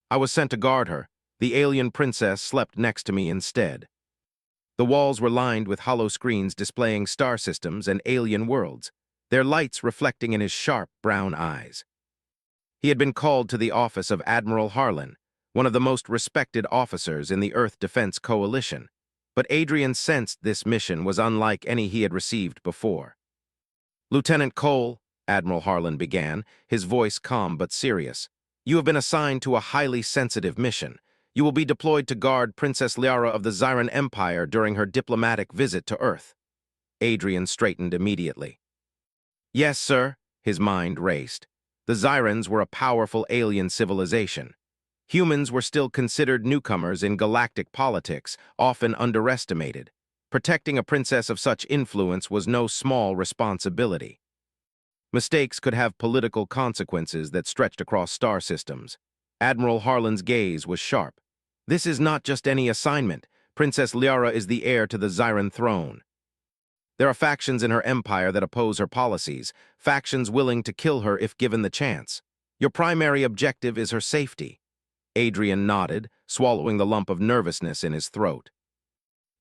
I was sent to guard her. The alien princess slept next to me instead. The walls were lined with hollow screens displaying star systems and alien worlds, their lights reflecting in his sharp brown eyes. He had been called to the office of Admiral Harlan, one of the most respected officers in the Earth Defense Coalition, but Adrian sensed this mission was unlike any he had received before. "Lieutenant Cole," Admiral Harlan began, his voice calm but serious, "you have been assigned to a highly sensitive mission. You will be deployed to guard Princess Liara of the Zyran Empire during her diplomatic visit to Earth." Adrian straightened immediately. "Yes, sir," his mind raced. The Zyrans were a powerful alien civilization. Humans were still considered newcomers in galactic politics, often underestimated. Protecting a princess of such influence was no small responsibility. Mistakes could have political consequences that stretched across star systems. Admiral Harlan's gaze was sharp. "This is not just any assignment. Princess Liara is the heir to the Zyran throne. There are factions in her empire that oppose her policies, factions willing to kill her if given the chance. Your primary objective is her safety." Adrian nodded, swallowing the lump of nervousness in his throat.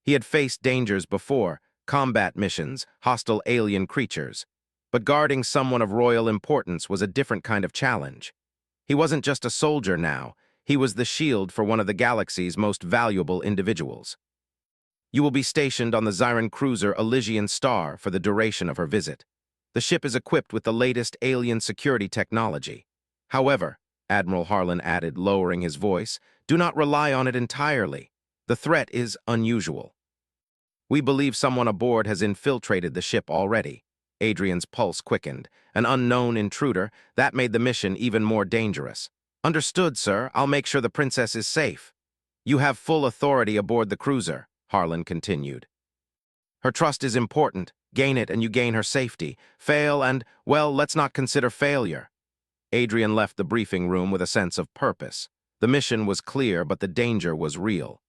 He had faced dangers before, combat missions, hostile alien creatures. But guarding someone of royal importance was a different kind of challenge. He wasn't just a soldier now, he was the shield for one of the galaxy's most valuable individuals. "You will be stationed on the Zyran cruiser Elysian Star for the duration of her visit. The ship is equipped with the latest alien security technology. However," Admiral Harlan added, lowering his voice, "do not rely on it entirely. The threat is unusual. We believe someone aboard has infiltrated the ship already." Adrian's pulse quickened. An unknown intruder, that made the mission even more dangerous. "Understood, sir. I'll make sure the princess is safe." "You have full authority aboard the cruiser," Harlan continued. "Her trust is important. Gain it and you gain her safety. Fail and, well, let's not consider failure." Adrian left the briefing room with a sense of purpose. The mission was clear, but the danger was real.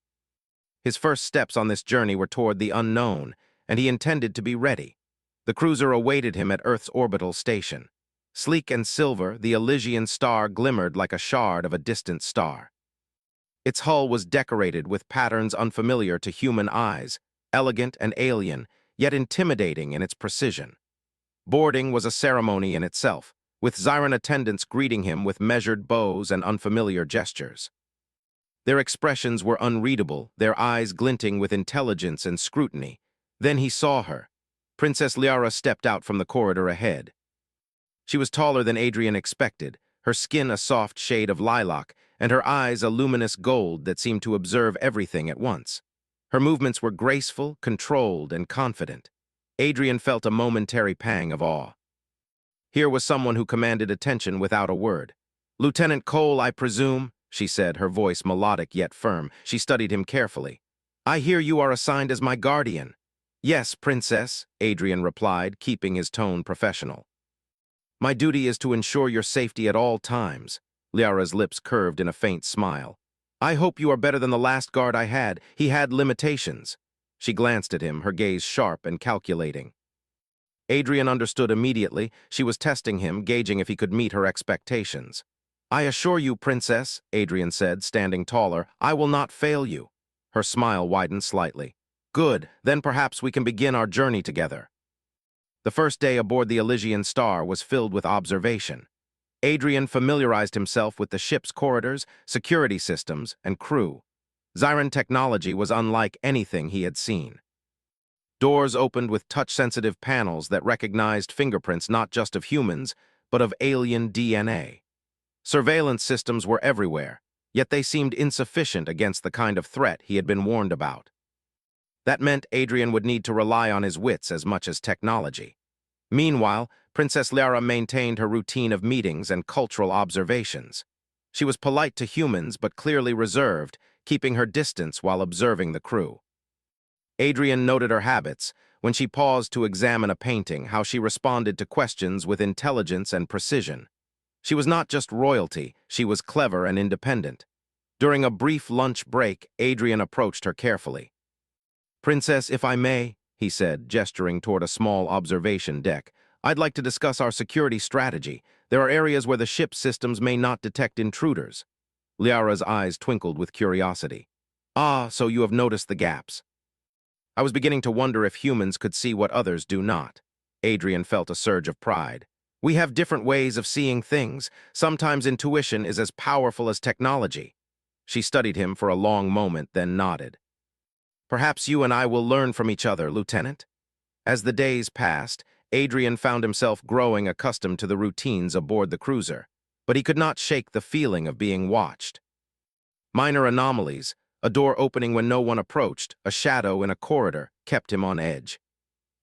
His first steps on this journey were toward the unknown, and he intended to be ready. The cruiser awaited him at Earth's orbital station. Sleek and silver, the Elysian Star glimmered like a shard of a distant star. Its hull was decorated with patterns unfamiliar to human eyes, elegant and alien, yet intimidating in its precision. Boarding was a ceremony in itself, with Zyran attendants greeting him with measured bows and unfamiliar gestures. Their expressions were unreadable, their eyes glinting with intelligence and scrutiny. Then he saw her. Princess Liara stepped out from the corridor ahead. She was taller than Adrian expected, her skin a soft shade of lilac, and her eyes a luminous gold that seemed to observe everything at once. Her movements were graceful, controlled, and confident. Adrian felt a momentary pang of awe. Here was someone who commanded attention without a word. "Lieutenant Cole, I presume," she said, her voice melodic yet firm. She studied him carefully. "I hear you are assigned as my guardian." "Yes, Princess," Adrian replied, keeping his tone professional. "My duty is to ensure your safety at all times." Liara's lips curved in a faint smile. "I hope you are better than the last guard I had. He had limitations." She glanced at him, her gaze sharp and calculating. Adrian understood immediately. She was testing him, gauging if he could meet her expectations. "I assure you, Princess," Adrian said, standing taller, "I will not fail you." Her smile widened slightly. "Good, then perhaps we can begin our journey together." The first day aboard the Elysian Star was filled with observation. Adrian familiarized himself with the ship's corridors, security systems, and crew. Zyran technology was unlike anything he had seen. Doors opened with touch-sensitive panels that recognized fingerprints not just of humans, but of alien DNA. Surveillance systems were everywhere, yet they seemed insufficient against the kind of threat he had been warned about. That meant Adrian would need to rely on his wits as much as technology. Meanwhile, Princess Liara maintained her routine of meetings and cultural observations. She was polite to humans but clearly reserved, keeping her distance while observing the crew. Adrian noted her habits. When she paused to examine a painting, how she responded to questions with intelligence and precision. She was not just royalty, she was clever and independent. During a brief lunch break, Adrian approached her carefully. "Princess, if I may," he said, gesturing toward a small observation deck, "I'd like to discuss our security strategy. There are areas where the ship's systems may not detect intruders." Liara's eyes twinkled with curiosity. Ah, so you have noticed the gaps. I was beginning to wonder if humans could see what others do not. Adrian felt a surge of pride. We have different ways of seeing things. Sometimes intuition is as powerful as technology. She studied him for a long moment, then nodded. Perhaps you and I will learn from each other, Lieutenant. As the days passed, Adrian found himself growing accustomed to the routines aboard the cruiser, but he could not shake the feeling of being watched. Minor anomalies, a door opening when no one approached, a shadow in a corridor, kept him on edge.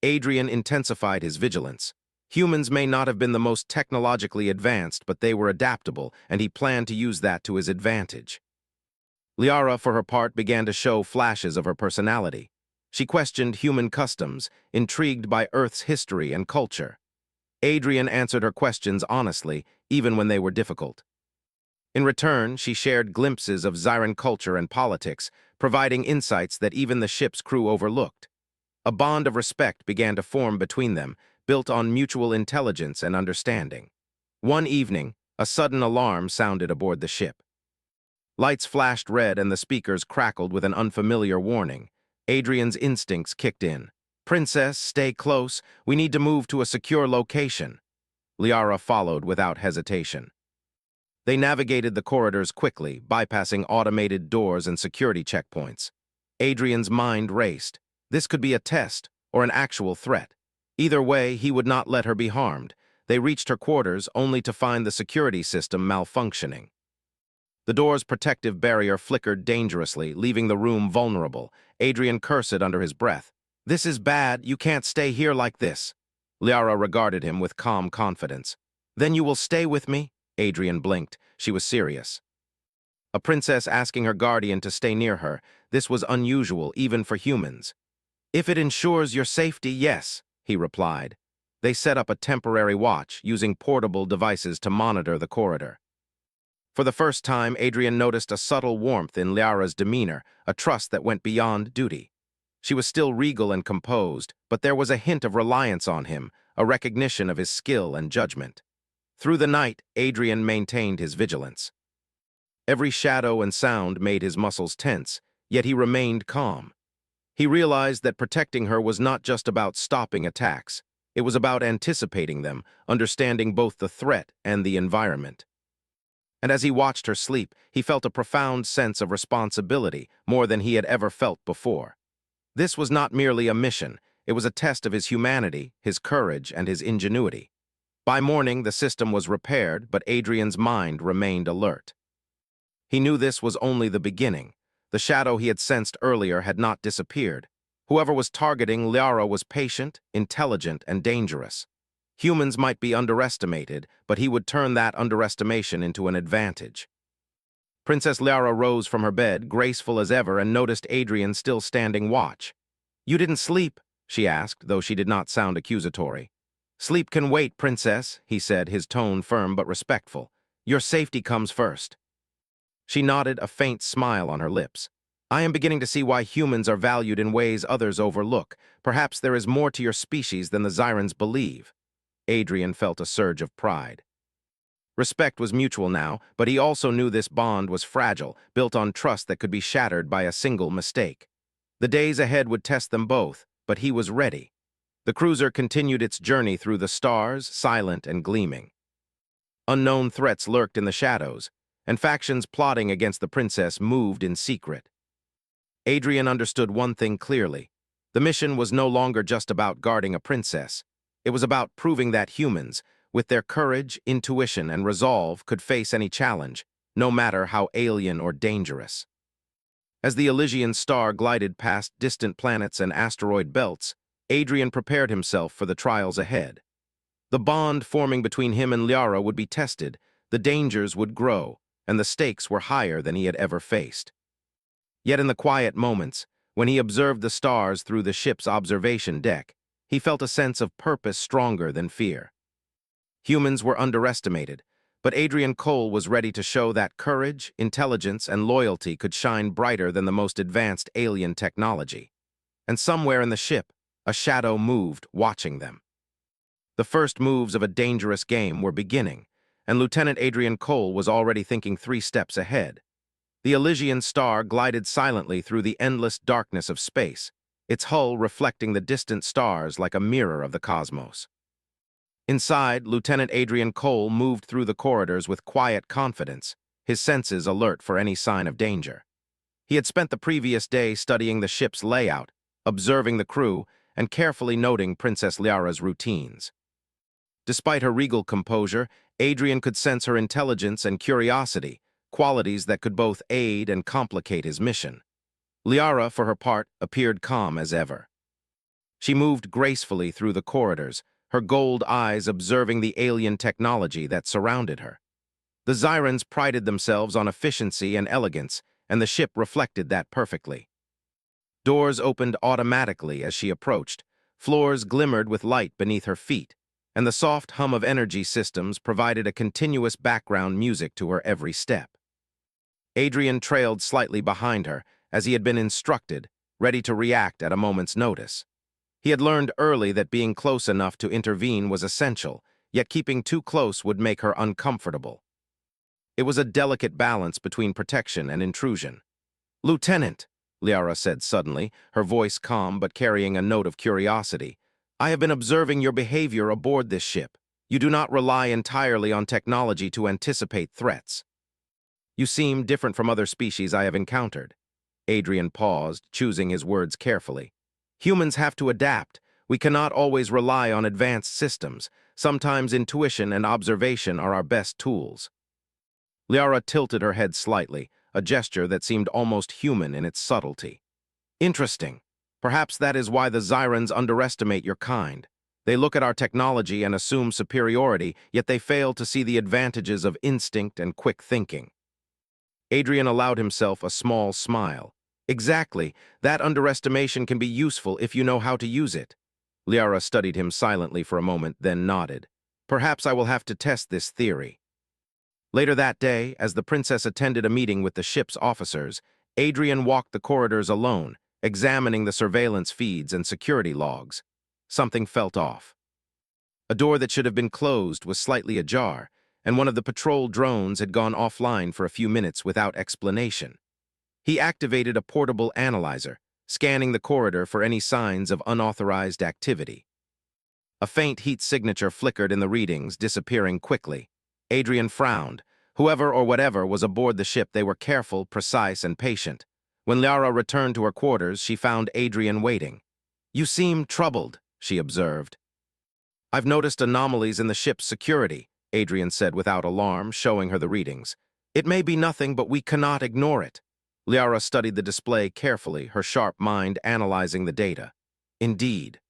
Adrian intensified his vigilance. Humans may not have been the most technologically advanced, but they were adaptable, and he planned to use that to his advantage. Liara, for her part, began to show flashes of her personality. She questioned human customs, intrigued by Earth's history and culture. Adrian answered her questions honestly, even when they were difficult. In return, she shared glimpses of Zyran culture and politics, providing insights that even the ship's crew overlooked. A bond of respect began to form between them, built on mutual intelligence and understanding. One evening, a sudden alarm sounded aboard the ship. Lights flashed red and the speakers crackled with an unfamiliar warning. Adrian's instincts kicked in. "Princess, stay close. We need to move to a secure location." Liara followed without hesitation. They navigated the corridors quickly, bypassing automated doors and security checkpoints. Adrian's mind raced. This could be a test or an actual threat. Either way, he would not let her be harmed. They reached her quarters only to find the security system malfunctioning. The door's protective barrier flickered dangerously, leaving the room vulnerable. Adrian cursed under his breath. "This is bad. You can't stay here like this." Liara regarded him with calm confidence. "Then you will stay with me?" Adrian blinked. She was serious. A princess asking her guardian to stay near her. This was unusual, even for humans. "If it ensures your safety, yes," he replied. They set up a temporary watch, using portable devices to monitor the corridor. For the first time, Adrian noticed a subtle warmth in Liara's demeanor, a trust that went beyond duty. She was still regal and composed, but there was a hint of reliance on him, a recognition of his skill and judgment. Through the night, Adrian maintained his vigilance. Every shadow and sound made his muscles tense, yet he remained calm. He realized that protecting her was not just about stopping attacks. It was about anticipating them, understanding both the threat and the environment. And as he watched her sleep, he felt a profound sense of responsibility, more than he had ever felt before. This was not merely a mission, it was a test of his humanity, his courage, and his ingenuity. By morning, the system was repaired, but Adrian's mind remained alert. He knew this was only the beginning. The shadow he had sensed earlier had not disappeared. Whoever was targeting Liara was patient, intelligent, and dangerous. Humans might be underestimated, but he would turn that underestimation into an advantage. Princess Liara rose from her bed, graceful as ever, and noticed Adrian still standing watch. "You didn't sleep?" she asked, though she did not sound accusatory. "Sleep can wait, Princess," he said, his tone firm but respectful. "Your safety comes first." She nodded, a faint smile on her lips. "I am beginning to see why humans are valued in ways others overlook. Perhaps there is more to your species than the Zyrans believe." Adrian felt a surge of pride. Respect was mutual now, but he also knew this bond was fragile, built on trust that could be shattered by a single mistake. The days ahead would test them both, but he was ready. The cruiser continued its journey through the stars, silent and gleaming. Unknown threats lurked in the shadows, and factions plotting against the princess moved in secret. Adrian understood one thing clearly. The mission was no longer just about guarding a princess. It was about proving that humans, with their courage, intuition, and resolve, could face any challenge, no matter how alien or dangerous. As the Elysian star glided past distant planets and asteroid belts, Adrian prepared himself for the trials ahead. The bond forming between him and Liara would be tested, the dangers would grow, and the stakes were higher than he had ever faced. Yet in the quiet moments, when he observed the stars through the ship's observation deck, he felt a sense of purpose stronger than fear. Humans were underestimated, but Adrian Cole was ready to show that courage, intelligence, and loyalty could shine brighter than the most advanced alien technology. And somewhere in the ship, a shadow moved, watching them. The first moves of a dangerous game were beginning, and Lieutenant Adrian Cole was already thinking 3 steps ahead. The Elysian star glided silently through the endless darkness of space, its hull reflecting the distant stars like a mirror of the cosmos. Inside, Lieutenant Adrian Cole moved through the corridors with quiet confidence, his senses alert for any sign of danger. He had spent the previous day studying the ship's layout, observing the crew, and carefully noting Princess Liara's routines. Despite her regal composure, Adrian could sense her intelligence and curiosity, qualities that could both aid and complicate his mission. Liara, for her part, appeared calm as ever. She moved gracefully through the corridors, her gold eyes observing the alien technology that surrounded her. The Xyrans prided themselves on efficiency and elegance, and the ship reflected that perfectly. Doors opened automatically as she approached, floors glimmered with light beneath her feet, and the soft hum of energy systems provided a continuous background music to her every step. Adrian trailed slightly behind her, as he had been instructed, ready to react at a moment's notice. He had learned early that being close enough to intervene was essential, yet keeping too close would make her uncomfortable. It was a delicate balance between protection and intrusion. "Lieutenant," Liara said suddenly, her voice calm but carrying a note of curiosity, "I have been observing your behavior aboard this ship. You do not rely entirely on technology to anticipate threats. You seem different from other species I have encountered." Adrian paused, choosing his words carefully. "Humans have to adapt. We cannot always rely on advanced systems. Sometimes intuition and observation are our best tools." Liara tilted her head slightly, a gesture that seemed almost human in its subtlety. "Interesting. Perhaps that is why the Xyrans underestimate your kind. They look at our technology and assume superiority, yet they fail to see the advantages of instinct and quick thinking." Adrian allowed himself a small smile. "Exactly. That underestimation can be useful if you know how to use it." Liara studied him silently for a moment, then nodded. "Perhaps I will have to test this theory." Later that day, as the princess attended a meeting with the ship's officers, Adrian walked the corridors alone, examining the surveillance feeds and security logs. Something felt off. A door that should have been closed was slightly ajar, and one of the patrol drones had gone offline for a few minutes without explanation. He activated a portable analyzer, scanning the corridor for any signs of unauthorized activity. A faint heat signature flickered in the readings, disappearing quickly. Adrian frowned. Whoever or whatever was aboard the ship, they were careful, precise, and patient. When Liara returned to her quarters, she found Adrian waiting. "You seem troubled," she observed. "I've noticed anomalies in the ship's security," Adrian said without alarm, showing her the readings. "It may be nothing, but we cannot ignore it." Liara studied the display carefully, her sharp mind analyzing the data. "Indeed.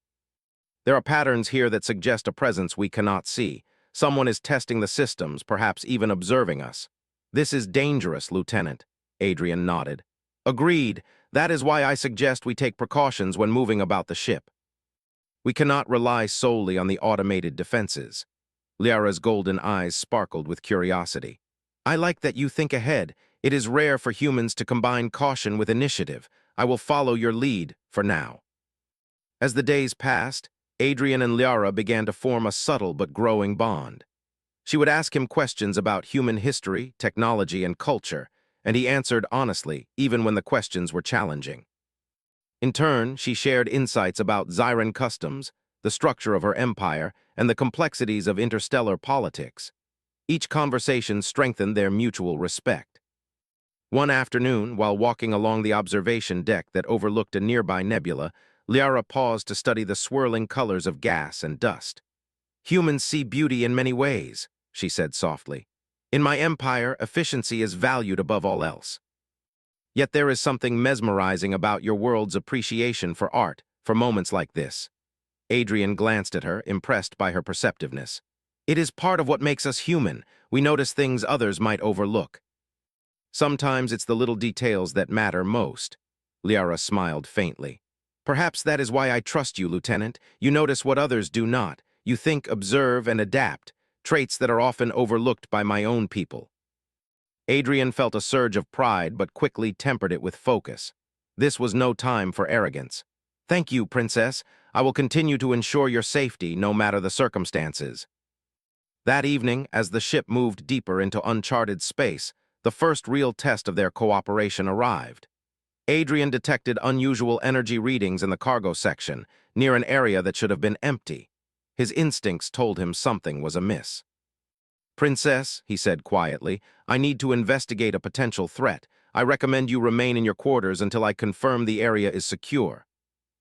There are patterns here that suggest a presence we cannot see. Someone is testing the systems, perhaps even observing us." "This is dangerous, Lieutenant," Adrian nodded. "Agreed. That is why I suggest we take precautions when moving about the ship. We cannot rely solely on the automated defenses." Liara's golden eyes sparkled with curiosity. "I like that you think ahead. It is rare for humans to combine caution with initiative. I will follow your lead for now." As the days passed, Adrian and Liara began to form a subtle but growing bond. She would ask him questions about human history, technology, and culture, and he answered honestly, even when the questions were challenging. In turn, she shared insights about Xyran customs, the structure of her empire, and the complexities of interstellar politics. Each conversation strengthened their mutual respect. One afternoon, while walking along the observation deck that overlooked a nearby nebula, Liara paused to study the swirling colors of gas and dust. "Humans see beauty in many ways," she said softly. "In my empire, efficiency is valued above all else. Yet there is something mesmerizing about your world's appreciation for art, for moments like this." Adrian glanced at her, impressed by her perceptiveness. "It is part of what makes us human. We notice things others might overlook. Sometimes it's the little details that matter most." Liara smiled faintly. "Perhaps that is why I trust you, Lieutenant. You notice what others do not. You think, observe, and adapt, traits that are often overlooked by my own people." Adrian felt a surge of pride but quickly tempered it with focus. This was no time for arrogance. "Thank you, Princess. I will continue to ensure your safety, no matter the circumstances." That evening, as the ship moved deeper into uncharted space, the first real test of their cooperation arrived. Adrian detected unusual energy readings in the cargo section, near an area that should have been empty. His instincts told him something was amiss. "Princess," he said quietly, "I need to investigate a potential threat. I recommend you remain in your quarters until I confirm the area is secure."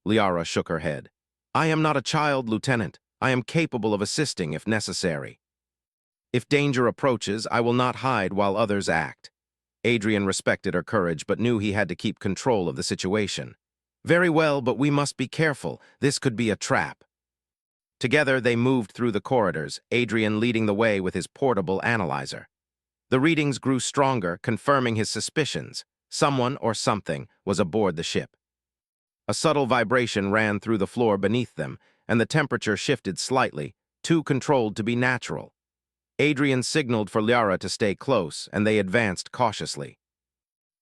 Liara shook her head. "I am not a child, Lieutenant. I am capable of assisting if necessary. If danger approaches, I will not hide while others act." Adrian respected her courage but knew he had to keep control of the situation. "Very well, but we must be careful. This could be a trap." Together, they moved through the corridors, Adrian leading the way with his portable analyzer. The readings grew stronger, confirming his suspicions. Someone or something was aboard the ship. A subtle vibration ran through the floor beneath them, and the temperature shifted slightly, too controlled to be natural. Adrian signaled for Liara to stay close, and they advanced cautiously.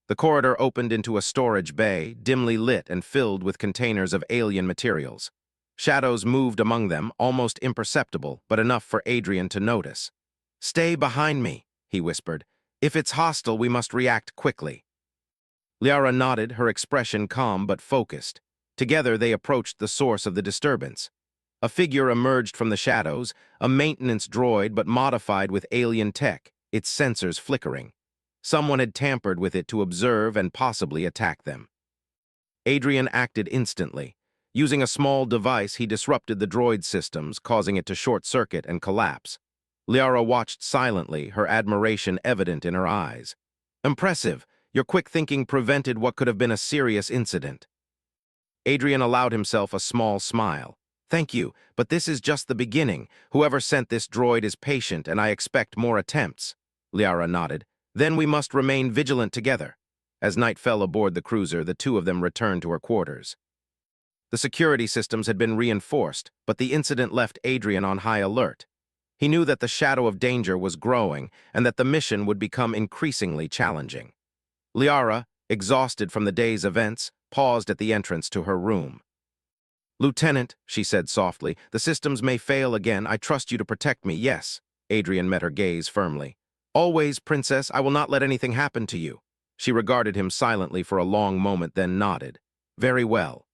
The corridor opened into a storage bay, dimly lit and filled with containers of alien materials. Shadows moved among them, almost imperceptible, but enough for Adrian to notice. "Stay behind me," he whispered. "If it's hostile, we must react quickly." Liara nodded, her expression calm but focused. Together, they approached the source of the disturbance. A figure emerged from the shadows, a maintenance droid but modified with alien tech, its sensors flickering. Someone had tampered with it to observe and possibly attack them. Adrian acted instantly. Using a small device, he disrupted the droid systems, causing it to short-circuit and collapse. Liara watched silently, her admiration evident in her eyes. "Impressive. Your quick thinking prevented what could have been a serious incident." Adrian allowed himself a small smile. "Thank you, but this is just the beginning. Whoever sent this droid is patient, and I expect more attempts." Liara nodded. "Then we must remain vigilant together." As night fell aboard the cruiser, the two of them returned to her quarters. The security systems had been reinforced, but the incident left Adrian on high alert. He knew that the shadow of danger was growing and that the mission would become increasingly challenging. Liara, exhausted from the day's events, paused at the entrance to her room. "Lieutenant," she said softly, "the systems may fail again. I trust you to protect me, yes." Adrian met her gaze firmly. "Always, Princess, I will not let anything happen to you." She regarded him silently for a long moment, then nodded. "Very well.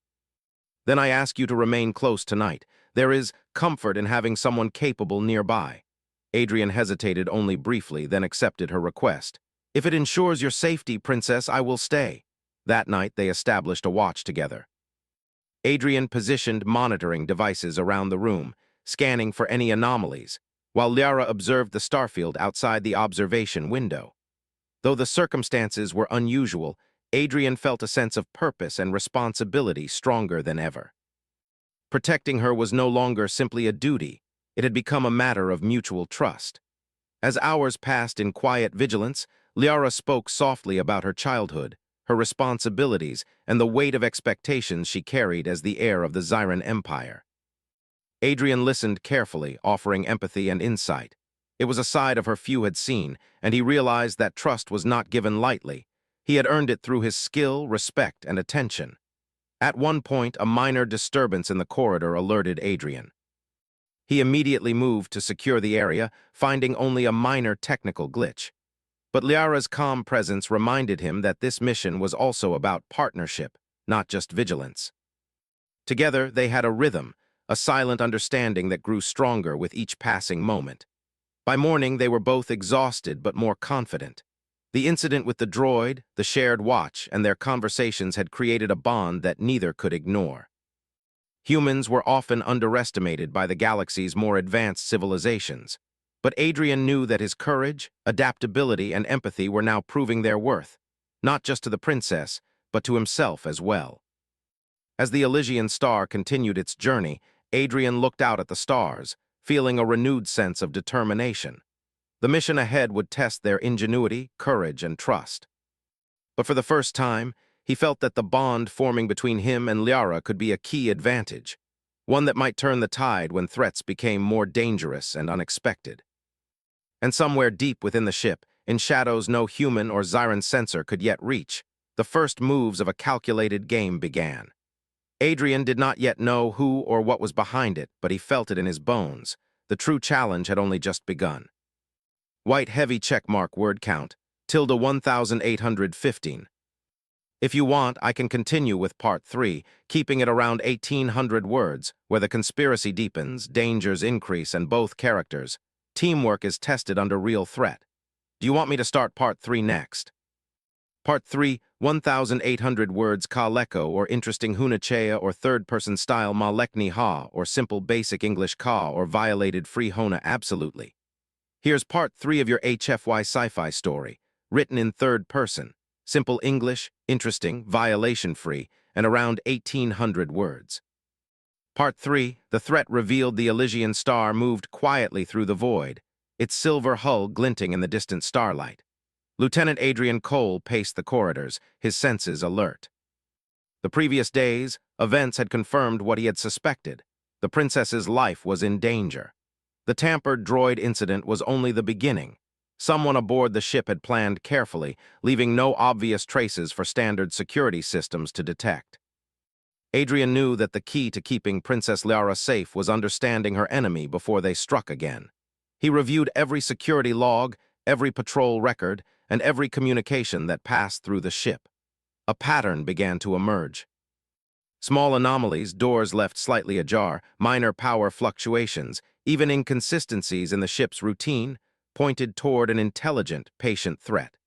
Then I ask you to remain close tonight. There is comfort in having someone capable nearby." Adrian hesitated only briefly, then accepted her request. "If it ensures your safety, Princess, I will stay." That night, they established a watch together. Adrian positioned monitoring devices around the room, scanning for any anomalies, while Liara observed the starfield outside the observation window. Though the circumstances were unusual, Adrian felt a sense of purpose and responsibility stronger than ever. Protecting her was no longer simply a duty, it had become a matter of mutual trust. As hours passed in quiet vigilance, Liara spoke softly about her childhood, her responsibilities, and the weight of expectations she carried as the heir of the Zyran Empire. Adrian listened carefully, offering empathy and insight. It was a side of her few had seen, and he realized that trust was not given lightly. He had earned it through his skill, respect, and attention. At one point, a minor disturbance in the corridor alerted Adrian. He immediately moved to secure the area, finding only a minor technical glitch. But Liara's calm presence reminded him that this mission was also about partnership, not just vigilance. Together, they had a rhythm, a silent understanding that grew stronger with each passing moment. By morning, they were both exhausted but more confident. The incident with the droid, the shared watch, and their conversations had created a bond that neither could ignore. Humans were often underestimated by the galaxy's more advanced civilizations, but Adrian knew that his courage, adaptability, and empathy were now proving their worth, not just to the princess, but to himself as well. As the Elysian star continued its journey, Adrian looked out at the stars, feeling a renewed sense of determination. The mission ahead would test their ingenuity, courage, and trust. But for the first time, he felt that the bond forming between him and Liara could be a key advantage, one that might turn the tide when threats became more dangerous and unexpected. And somewhere deep within the ship, in shadows no human or Zyran sensor could yet reach, the first moves of a calculated game began. Adrian did not yet know who or what was behind it, but he felt it in his bones. The true challenge had only just begun. White heavy checkmark word count. tilde 1815. If you want, I can continue with part 3, keeping it around 1800 words, where the conspiracy deepens, dangers increase, and both characters. Teamwork is tested under real threat. Do you want me to start part 3 next? Part 3, 1800 words ka leko or interesting hunachea or third-person style ma lekni ha or simple basic English ka or violated free hona absolutely. Here's part 3 of your HFY Sci-Fi story, written in third person, simple English, interesting, violation-free, and around 1800 words. Part 3, the threat revealed the Elysian star moved quietly through the void, its silver hull glinting in the distant starlight. Lieutenant Adrian Cole paced the corridors, his senses alert. The previous days, events had confirmed what he had suspected. The princess's life was in danger. The tampered droid incident was only the beginning. Someone aboard the ship had planned carefully, leaving no obvious traces for standard security systems to detect. Adrian knew that the key to keeping Princess Liara safe was understanding her enemy before they struck again. He reviewed every security log, every patrol record, and every communication that passed through the ship. A pattern began to emerge. Small anomalies, doors left slightly ajar, minor power fluctuations, even inconsistencies in the ship's routine, pointed toward an intelligent, patient threat.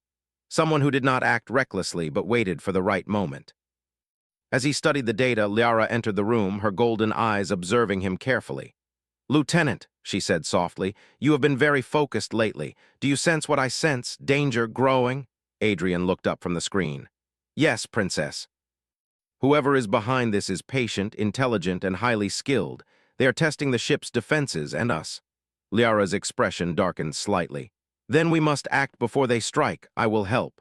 Someone who did not act recklessly but waited for the right moment. As he studied the data, Liara entered the room, her golden eyes observing him carefully. "Lieutenant," she said softly, "you have been very focused lately. Do you sense what I sense? Danger growing?" Adrian looked up from the screen. "Yes, Princess. Whoever is behind this is patient, intelligent, and highly skilled. They are testing the ship's defenses and us." Liara's expression darkened slightly. "Then we must act before they strike. I will help.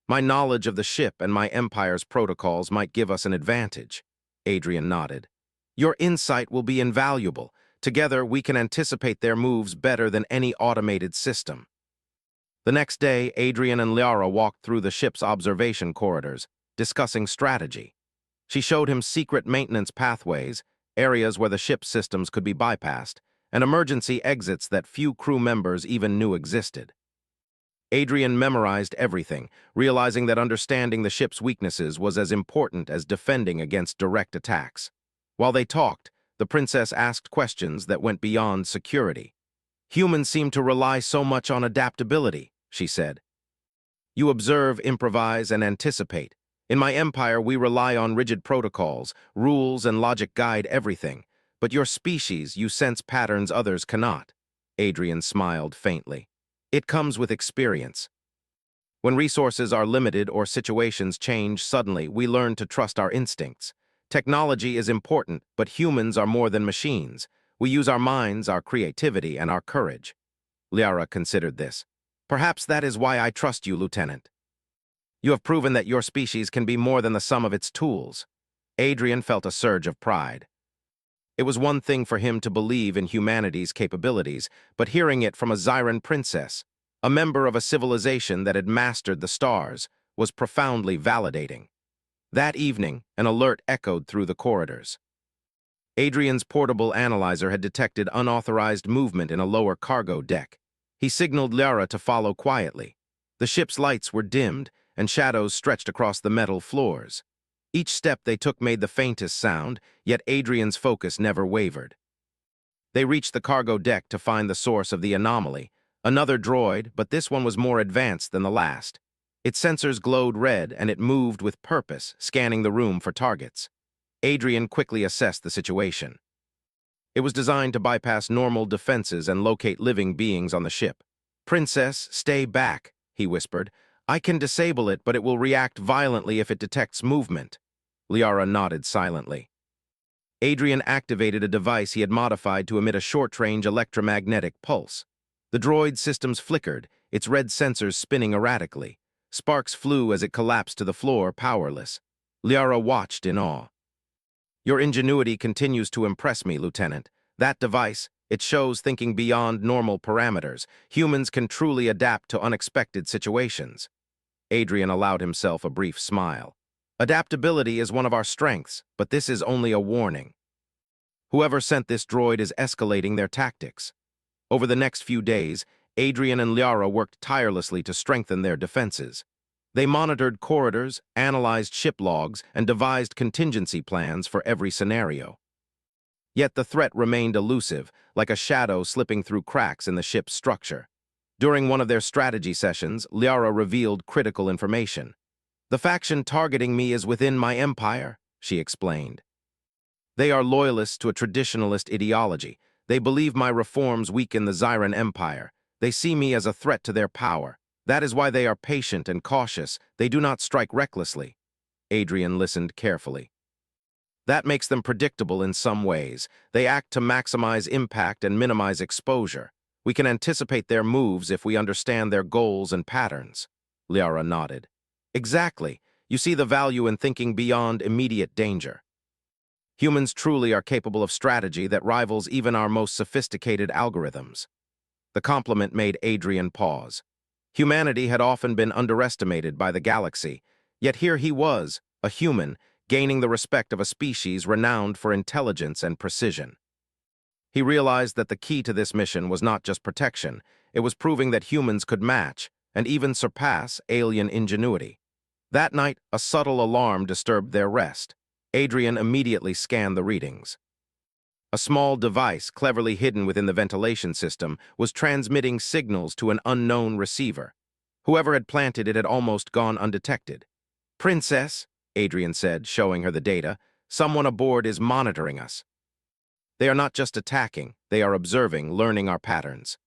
My knowledge of the ship and my Empire's protocols might give us an advantage." Adrian nodded. "Your insight will be invaluable. Together, we can anticipate their moves better than any automated system." The next day, Adrian and Liara walked through the ship's observation corridors, discussing strategy. She showed him secret maintenance pathways, areas where the ship's systems could be bypassed, and emergency exits that few crew members even knew existed. Adrian memorized everything, realizing that understanding the ship's weaknesses was as important as defending against direct attacks. While they talked, the princess asked questions that went beyond security. "Humans seem to rely so much on adaptability," she said. "You observe, improvise, and anticipate. In my empire, we rely on rigid protocols, rules, and logic guide everything. But your species, you sense patterns others cannot." Adrian smiled faintly. "It comes with experience. When resources are limited or situations change suddenly, we learn to trust our instincts. Technology is important, but humans are more than machines. We use our minds, our creativity, and our courage." Liara considered this. "Perhaps that is why I trust you, Lieutenant. You have proven that your species can be more than the sum of its tools." Adrian felt a surge of pride. It was one thing for him to believe in humanity's capabilities, but hearing it from a Zyran princess, a member of a civilization that had mastered the stars, was profoundly validating. That evening, an alert echoed through the corridors. Adrian's portable analyzer had detected unauthorized movement in a lower cargo deck. He signaled Liara to follow quietly. The ship's lights were dimmed, and shadows stretched across the metal floors. Each step they took made the faintest sound, yet Adrian's focus never wavered. They reached the cargo deck to find the source of the anomaly. Another droid, but this one was more advanced than the last. Its sensors glowed red, and it moved with purpose, scanning the room for targets. Adrian quickly assessed the situation. It was designed to bypass normal defenses and locate living beings on the ship. "Princess, stay back," he whispered. "I can disable it, but it will react violently if it detects movement." Liara nodded silently. Adrian activated a device he had modified to emit a short-range electromagnetic pulse. The droid's systems flickered, its red sensors spinning erratically. Sparks flew as it collapsed to the floor, powerless. Liara watched in awe. "Your ingenuity continues to impress me, Lieutenant. That device, it shows thinking beyond normal parameters. Humans can truly adapt to unexpected situations." Adrian allowed himself a brief smile. "Adaptability is one of our strengths, but this is only a warning. Whoever sent this droid is escalating their tactics." Over the next few days, Adrian and Liara worked tirelessly to strengthen their defenses. They monitored corridors, analyzed ship logs, and devised contingency plans for every scenario. Yet the threat remained elusive, like a shadow slipping through cracks in the ship's structure. During one of their strategy sessions, Liara revealed critical information. "The faction targeting me is within my empire," she explained. "They are loyalists to a traditionalist ideology. They believe my reforms weaken the Zyran Empire. They see me as a threat to their power. That is why they are patient and cautious. They do not strike recklessly." Adrian listened carefully. "That makes them predictable in some ways. They act to maximize impact and minimize exposure. We can anticipate their moves if we understand their goals and patterns." Liara nodded. "Exactly. You see the value in thinking beyond immediate danger. Humans truly are capable of strategy that rivals even our most sophisticated algorithms." The compliment made Adrian pause. Humanity had often been underestimated by the galaxy, yet here he was, a human, gaining the respect of a species renowned for intelligence and precision. He realized that the key to this mission was not just protection, it was proving that humans could match, and even surpass, alien ingenuity. That night, a subtle alarm disturbed their rest. Adrian immediately scanned the readings. A small device, cleverly hidden within the ventilation system, was transmitting signals to an unknown receiver. Whoever had planted it had almost gone undetected. "Princess," Adrian said, showing her the data, "someone aboard is monitoring us. They are not just attacking, they are observing, learning our patterns."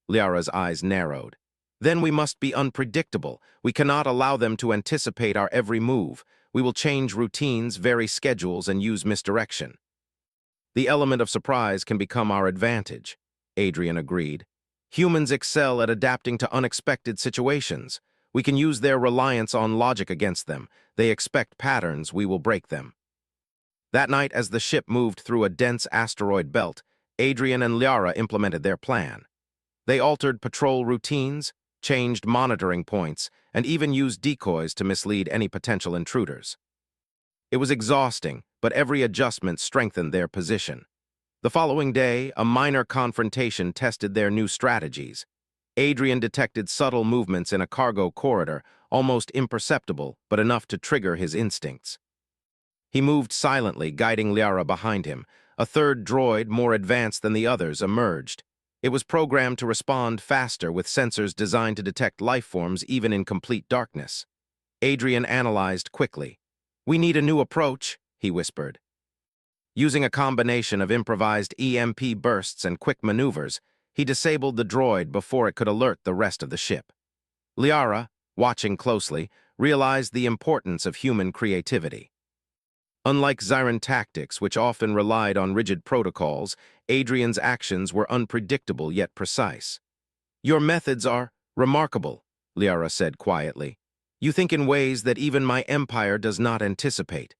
Liara's eyes narrowed. "Then we must be unpredictable. We cannot allow them to anticipate our every move. We will change routines, vary schedules, and use misdirection." "The element of surprise can become our advantage," Adrian agreed. "Humans excel at adapting to unexpected situations. We can use their reliance on logic against them. They expect patterns, we will break them." That night, as the ship moved through a dense asteroid belt, Adrian and Liara implemented their plan. They altered patrol routines, changed monitoring points, and even used decoys to mislead any potential intruders. It was exhausting, but every adjustment strengthened their position. The following day, a minor confrontation tested their new strategies. Adrian detected subtle movements in a cargo corridor, almost imperceptible, but enough to trigger his instincts. He moved silently, guiding Liara behind him. A third droid, more advanced than the others, emerged. It was programmed to respond faster with sensors designed to detect life forms even in complete darkness. Adrian analyzed quickly. "We need a new approach," he whispered. Using a combination of improvised EMP bursts and quick maneuvers, he disabled the droid before it could alert the rest of the ship. Liara, watching closely, realized the importance of human creativity. Unlike Zyran tactics, which often relied on rigid protocols, Adrian's actions were unpredictable yet precise. "Your methods are remarkable," Liara said quietly. "You think in ways that even my empire does not anticipate."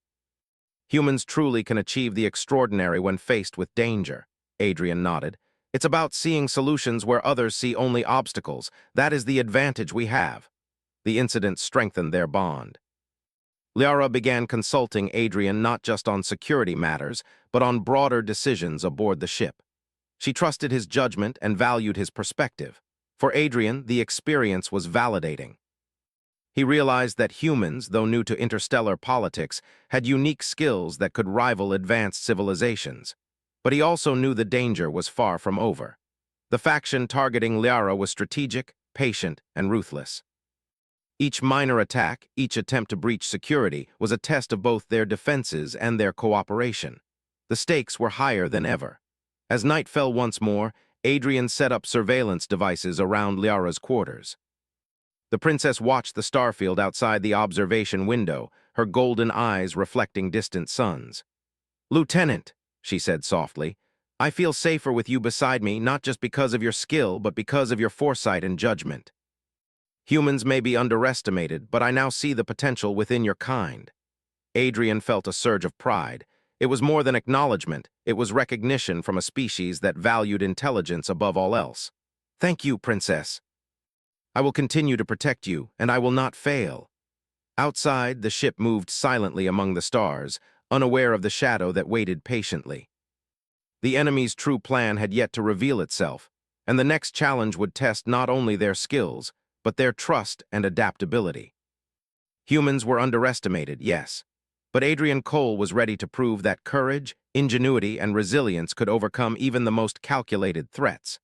"Humans truly can achieve the extraordinary when faced with danger," Adrian nodded. "It's about seeing solutions where others see only obstacles. That is the advantage we have." The incident strengthened their bond. Liara began consulting Adrian not just on security matters, but on broader decisions aboard the ship. She trusted his judgment and valued his perspective. For Adrian, the experience was validating. He realized that humans, though new to interstellar politics, had unique skills that could rival advanced civilizations. But he also knew the danger was far from over. The faction targeting Liara was strategic, patient, and ruthless. Each minor attack, each attempt to breach security, was a test of both their defenses and their cooperation. The stakes were higher than ever. As night fell once more, Adrian set up surveillance devices around Liara's quarters. The princess watched the starfield outside the observation window, her golden eyes reflecting distant suns. "Lieutenant," she said softly, "I feel safer with you beside me, not just because of your skill, but because of your foresight and judgment. Humans may be underestimated, but I now see the potential within your kind." Adrian felt a surge of pride. It was more than acknowledgement, it was recognition from a species that valued intelligence above all else. "Thank you, Princess. I will continue to protect you, and I will not fail." Outside, the ship moved silently among the stars, unaware of the shadow that waited patiently. The enemy's true plan had yet to reveal itself. And the next challenge would test not only their skills, but their trust and adaptability. Humans were underestimated, yes, but Adrian Cole was ready to prove that courage, ingenuity, and resilience could overcome even the most calculated threats.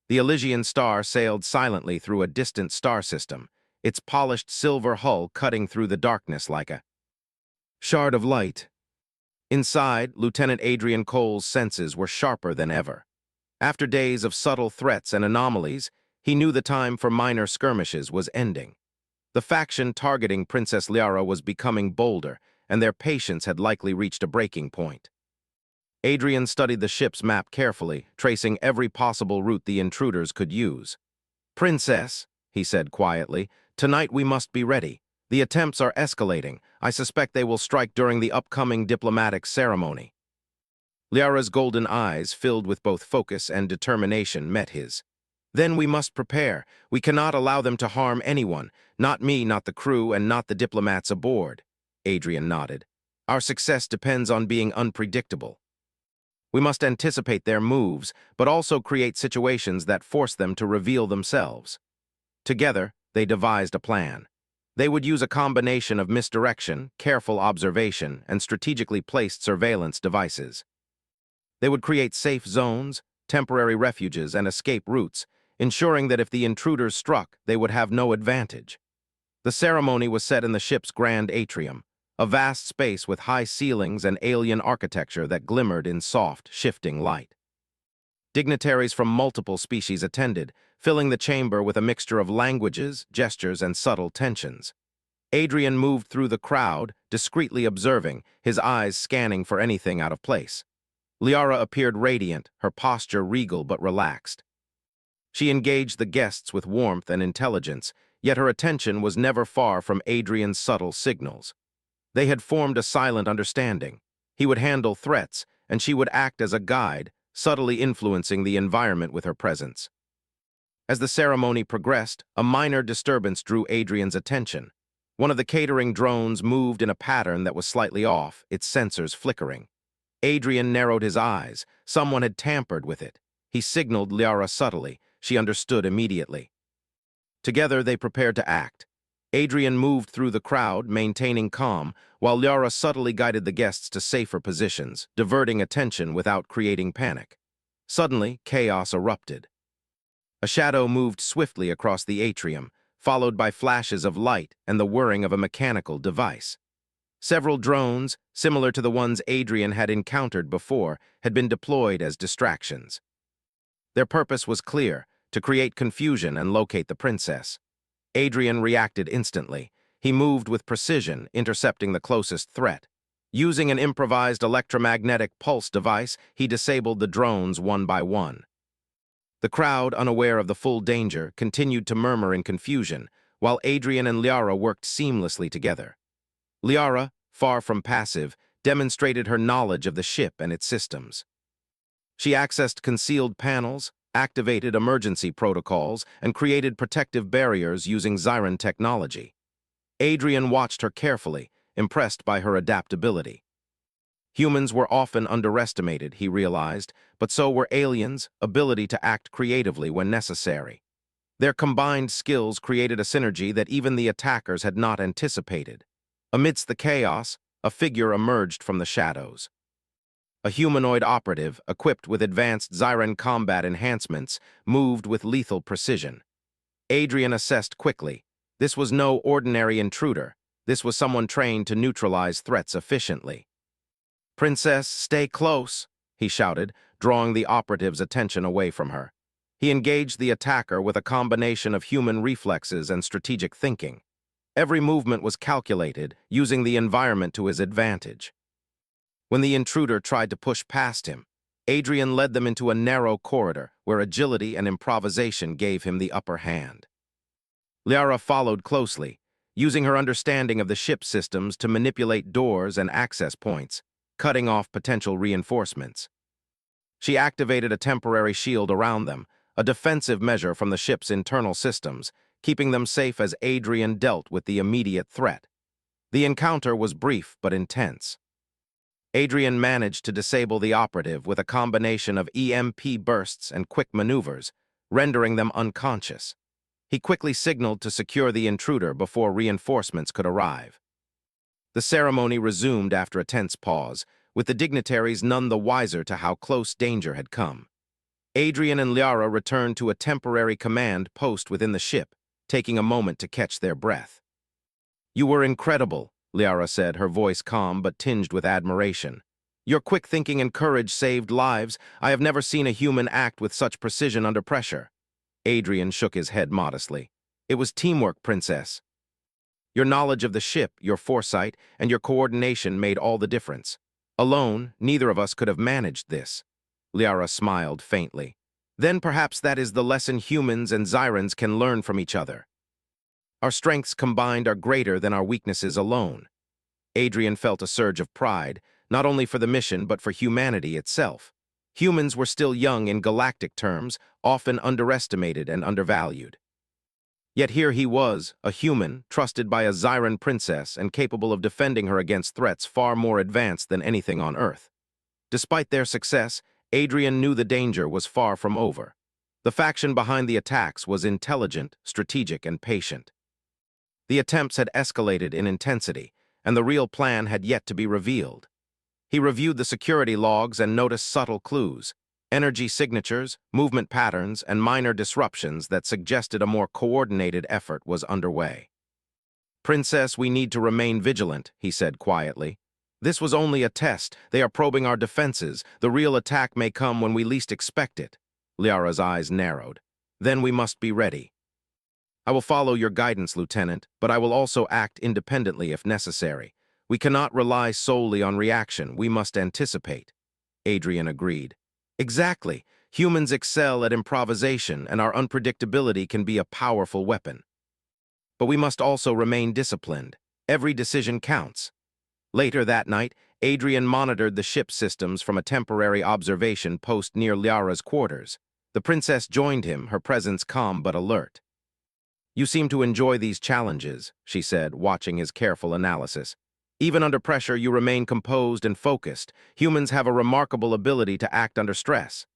The Elysian star sailed silently through a distant star system, its polished silver hull cutting through the darkness like a shard of light. Inside, Lieutenant Adrian Cole's senses were sharper than ever. After days of subtle threats and anomalies, he knew the time for minor skirmishes was ending. The faction targeting Princess Liara was becoming bolder, and their patience had likely reached a breaking point. Adrian studied the ship's map carefully, tracing every possible route the intruders could use. "Princess," he said quietly, "tonight we must be ready. The attempts are escalating. I suspect they will strike during the upcoming diplomatic ceremony." Liara's golden eyes, filled with both focus and determination, met his. "Then we must prepare. We cannot allow them to harm anyone. Not me, not the crew, and not the diplomats aboard." Adrian nodded. "Our success depends on being unpredictable. We must anticipate their moves, but also create situations that force them to reveal themselves." Together, they devised a plan. They would use a combination of misdirection, careful observation, and strategically placed surveillance devices. They would create safe zones, temporary refuges, and escape routes, ensuring that if the intruders struck, they would have no advantage. The ceremony was set in the ship's grand atrium, a vast space with high ceilings and alien architecture that glimmered in soft, shifting light. Dignitaries from multiple species attended, filling the chamber with a mixture of languages, gestures, and subtle tensions. Adrian moved through the crowd, discreetly observing, his eyes scanning for anything out of place. Liara appeared radiant, her posture regal but relaxed. She engaged the guests with warmth and intelligence, yet her attention was never far from Adrian's subtle signals. They had formed a silent understanding. He would handle threats, and she would act as a guide, subtly influencing the environment with her presence. As the ceremony progressed, a minor disturbance drew Adrian's attention. One of the catering drones moved in a pattern that was slightly off, its sensors flickering. Adrian narrowed his eyes. Someone had tampered with it. He signaled Liara subtly. She understood immediately. Together, they prepared to act. Adrian moved through the crowd, maintaining calm, while Liara subtly guided the guests to safer positions, diverting attention without creating panic. Suddenly, chaos erupted. A shadow moved swiftly across the atrium, followed by flashes of light and the whirring of a mechanical device. Several drones, similar to the ones Adrian had encountered before, had been deployed as distractions. Their purpose was clear: to create confusion and locate the princess. Adrian reacted instantly. He moved with precision, intercepting the closest threat. Using an improvised electromagnetic pulse device, he disabled the drones one by one. The crowd, unaware of the full danger, continued to murmur in confusion, while Adrian and Liara worked seamlessly together. Liara, far from passive, demonstrated her knowledge of the ship and its systems. She accessed concealed panels, activated emergency protocols, and created protective barriers using Zyran technology. Adrian watched her carefully, impressed by her adaptability. Humans were often underestimated, he realized, but so were aliens' ability to act creatively when necessary. Their combined skills created a synergy that even the attackers had not anticipated. Amidst the chaos, a figure emerged from the shadows. A humanoid operative, equipped with advanced Zyran combat enhancements, moved with lethal precision. Adrian assessed quickly. This was no ordinary intruder. This was someone trained to neutralize threats efficiently. "Princess, stay close," he shouted, drawing the operative's attention away from her. He engaged the attacker with a combination of human reflexes and strategic thinking. Every movement was calculated, using the environment to his advantage. When the intruder tried to push past him, Adrian led them into a narrow corridor where agility and improvisation gave him the upper hand. Liara followed closely, using her understanding of the ship's systems to manipulate doors and access points, cutting off potential reinforcements. She activated a temporary shield around them, a defensive measure from the ship's internal systems, keeping them safe as Adrian dealt with the immediate threat. The encounter was brief but intense. Adrian managed to disable the operative with a combination of EMP bursts and quick maneuvers, rendering them unconscious. He quickly signaled to secure the intruder before reinforcements could arrive. The ceremony resumed after a tense pause, with the dignitaries none the wiser to how close danger had come. Adrian and Liara returned to a temporary command post within the ship, taking a moment to catch their breath. "You were incredible," Liara said, her voice calm but tinged with admiration. "Your quick thinking and courage saved lives. I have never seen a human act with such precision under pressure." Adrian shook his head modestly. "It was teamwork, Princess. Your knowledge of the ship, your foresight, and your coordination made all the difference. Alone, neither of us could have managed this." Liara smiled faintly. "Then perhaps that is the lesson humans and Xyrans can learn from each other. Our strengths combined are greater than our weaknesses alone." Adrian felt a surge of pride, not only for the mission but for humanity itself. Humans were still young in galactic terms, often underestimated and undervalued. Yet here he was, a human, trusted by a Xyran princess and capable of defending her against threats far more advanced than anything on Earth. Despite their success, Adrian knew the danger was far from over. The faction behind the attacks was intelligent, strategic, and patient. The attempts had escalated in intensity, and the real plan had yet to be revealed. He reviewed the security logs and noticed subtle clues, energy signatures, movement patterns, and minor disruptions that suggested a more coordinated effort was underway. "Princess, we need to remain vigilant," he said quietly. "This was only a test. They are probing our defenses. The real attack may come when we least expect it." Liara's eyes narrowed. "Then we must be ready." "I will follow your guidance, Lieutenant, but I will also act independently if necessary. We cannot rely solely on reaction. We must anticipate." Adrian agreed. "Exactly. Humans excel at improvisation, and our unpredictability can be a powerful weapon. But we must also remain disciplined. Every decision counts." Later that night, Adrian monitored the ship systems from a temporary observation post near Liara's quarters. The princess joined him, her presence calm but alert. "You seem to enjoy these challenges," she said, watching his careful analysis. "Even under pressure, you remain composed and focused. Humans have a remarkable ability to act under stress."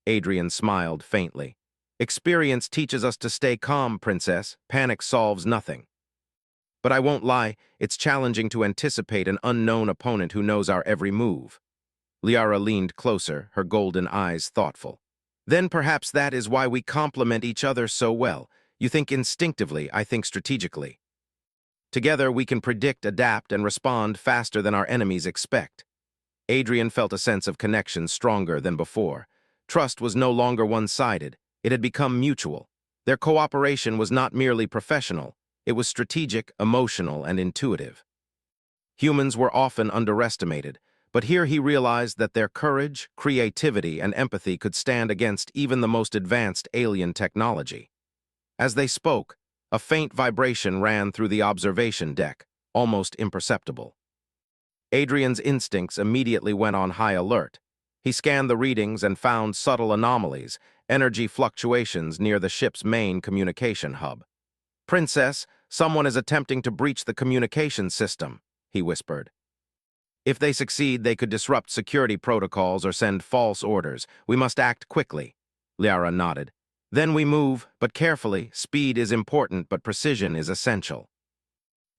Adrian smiled faintly. "Experience teaches us to stay calm, Princess. Panic solves nothing. But I won't lie, it's challenging to anticipate an unknown opponent who knows our every move." Liara leaned closer, her golden eyes thoughtful. "Then perhaps that is why we complement each other so well. You think instinctively, I think strategically. Together, we can predict, adapt, and respond faster than our enemies expect." Adrian felt a sense of connection stronger than before. Trust was no longer one-sided. It had become mutual. Their cooperation was not merely professional. It was strategic, emotional, and intuitive. Humans were often underestimated, but here he realized that their courage, creativity, and empathy could stand against even the most advanced alien technology. As they spoke, a faint vibration ran through the observation deck, almost imperceptible. Adrian's instincts immediately went on high alert. He scanned the readings and found subtle anomalies, energy fluctuations near the ship's main communication hub. "Princess, someone is attempting to breach the communication system," he whispered. "If they succeed, they could disrupt security protocols or send false orders. We must act quickly." Liara nodded. "Then we move, but carefully. Speed is important, but precision is essential."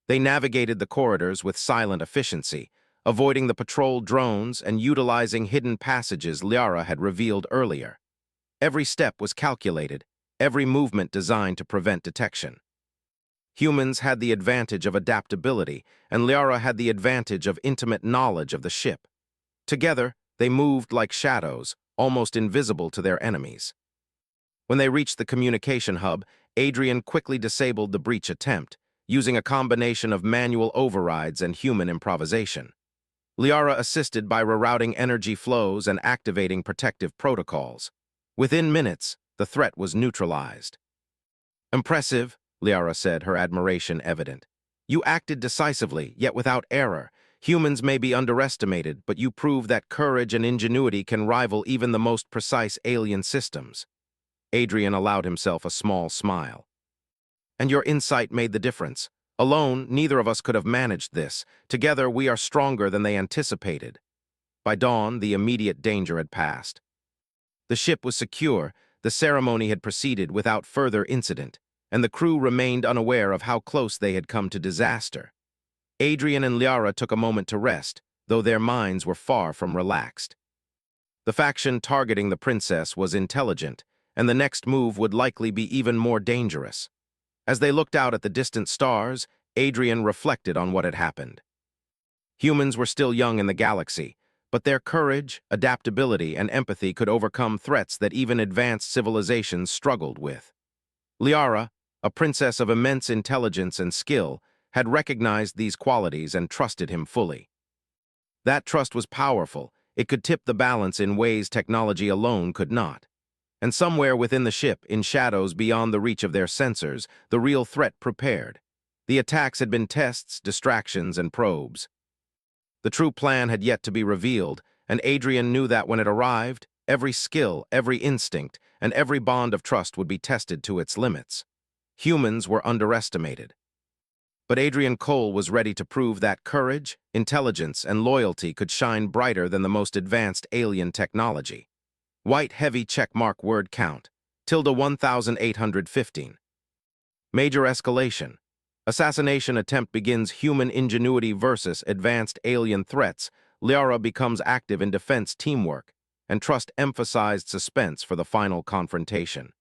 They navigated the corridors with silent efficiency, avoiding the patrol drones and utilizing hidden passages Liara had revealed earlier. Every step was calculated, every movement designed to prevent detection. Humans had the advantage of adaptability, and Liara had the advantage of intimate knowledge of the ship. Together, they moved like shadows, almost invisible to their enemies. When they reached the communication hub, Adrian quickly disabled the breach attempt, using a combination of manual overrides and human improvisation. Liara assisted by rerouting energy flows and activating protective protocols. Within minutes, the threat was neutralized. "Impressive," Liara said, her admiration evident. "You acted decisively, yet without error. Humans may be underestimated, but you prove that courage and ingenuity can rival even the most precise alien systems." Adrian allowed himself a small smile. "And your insight made the difference. Alone, neither of us could have managed this. Together, we are stronger than they anticipated." By dawn, the immediate danger had passed. The ship was secure, The ceremony had proceeded without further incident, and the crew remained unaware of how close they had come to disaster. Adrian and Liara took a moment to rest, though their minds were far from relaxed. The faction targeting the princess was intelligent, and the next move would likely be even more dangerous. As they looked out at the distant stars, Adrian reflected on what had happened. Humans were still young in the galaxy, but their courage, adaptability, and empathy could overcome threats that even advanced civilizations struggled with. Liara, a princess of immense intelligence and skill, had recognized these qualities and trusted him fully. That trust was powerful. It could tip the balance in ways technology alone could not. And somewhere within the ship, in shadows beyond the reach of their sensors, the real threat prepared. The attacks had been tests, distractions, and probes. The true plan had yet to be revealed, and Adrian knew that when it arrived, every skill, every instinct, and every bond of trust would be tested to its limits. Humans were underestimated. But Adrian Cole was ready to prove that courage, intelligence, and loyalty could shine brighter than the most advanced alien technology. White heavy checkmark word count, ~1815. Major escalation. Assassination attempt begins human ingenuity versus advanced alien threats. Liara becomes active in defense teamwork, and trust emphasized suspense for the final confrontation.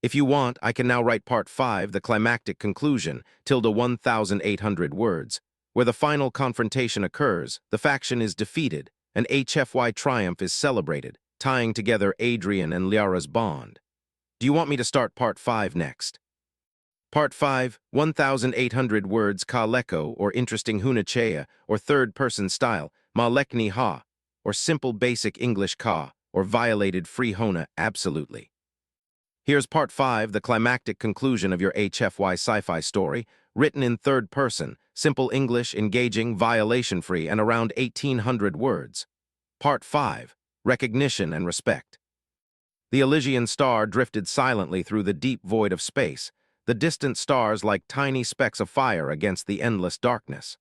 If you want, I can now write Part 5, the climactic conclusion, ~1800 words. Where the final confrontation occurs, the faction is defeated, and HFY triumph is celebrated, tying together Adrian and Liara's bond. Do you want me to start Part 5 next? Part 5, 1,800 words ka leko, or interesting hunachea, or third-person style, ma lekni ha, or simple basic English ka, or violated free hona, absolutely. Here's Part 5, the climactic conclusion of your HFY Sci-Fi story, written in third person, simple English, engaging, violation-free, and around 1,800 words. Part 5, recognition and respect. The Elysian star drifted silently through the deep void of space, the distant stars like tiny specks of fire against the endless darkness.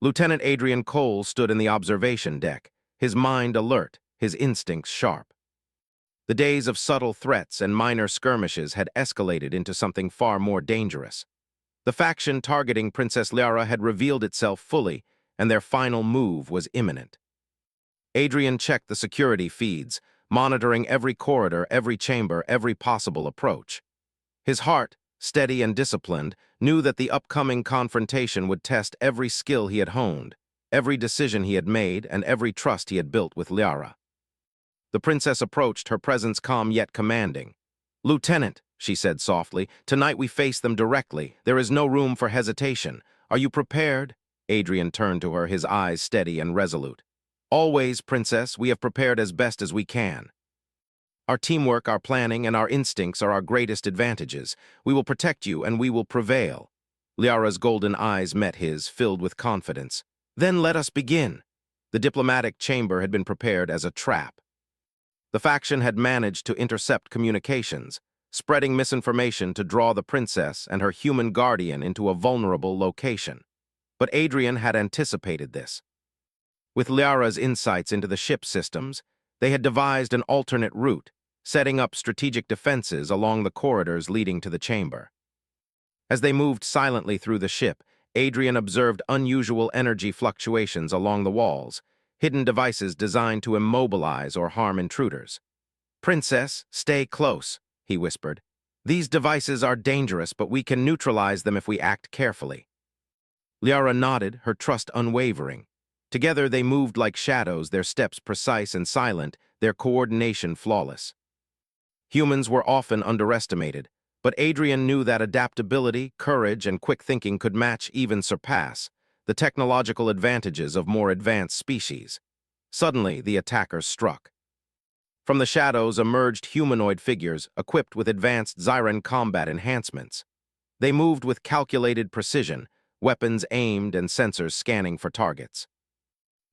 Lieutenant Adrian Cole stood in the observation deck, his mind alert, his instincts sharp. The days of subtle threats and minor skirmishes had escalated into something far more dangerous. The faction targeting Princess Liara had revealed itself fully, and their final move was imminent. Adrian checked the security feeds, monitoring every corridor, every chamber, every possible approach. His heart, steady and disciplined, knew that the upcoming confrontation would test every skill he had honed, every decision he had made, and every trust he had built with Liara. The princess approached, her presence calm yet commanding. "Lieutenant," she said softly, "tonight we face them directly. There is no room for hesitation. Are you prepared?" Adrian turned to her, his eyes steady and resolute. "Always, Princess, we have prepared as best as we can. Our teamwork, our planning, and our instincts are our greatest advantages. We will protect you, and we will prevail." Liara's golden eyes met his, filled with confidence. "Then let us begin." The diplomatic chamber had been prepared as a trap. The faction had managed to intercept communications, spreading misinformation to draw the princess and her human guardian into a vulnerable location. But Adrian had anticipated this. With Liara's insights into the ship systems, they had devised an alternate route, setting up strategic defenses along the corridors leading to the chamber. As they moved silently through the ship, Adrian observed unusual energy fluctuations along the walls, hidden devices designed to immobilize or harm intruders. "Princess, stay close," he whispered. "These devices are dangerous, but we can neutralize them if we act carefully." Liara nodded, her trust unwavering. Together they moved like shadows, their steps precise and silent, their coordination flawless. Humans were often underestimated, but Adrian knew that adaptability, courage, and quick thinking could match, even surpass, the technological advantages of more advanced species. Suddenly, the attackers struck. From the shadows emerged humanoid figures equipped with advanced Zyran combat enhancements. They moved with calculated precision, weapons aimed and sensors scanning for targets.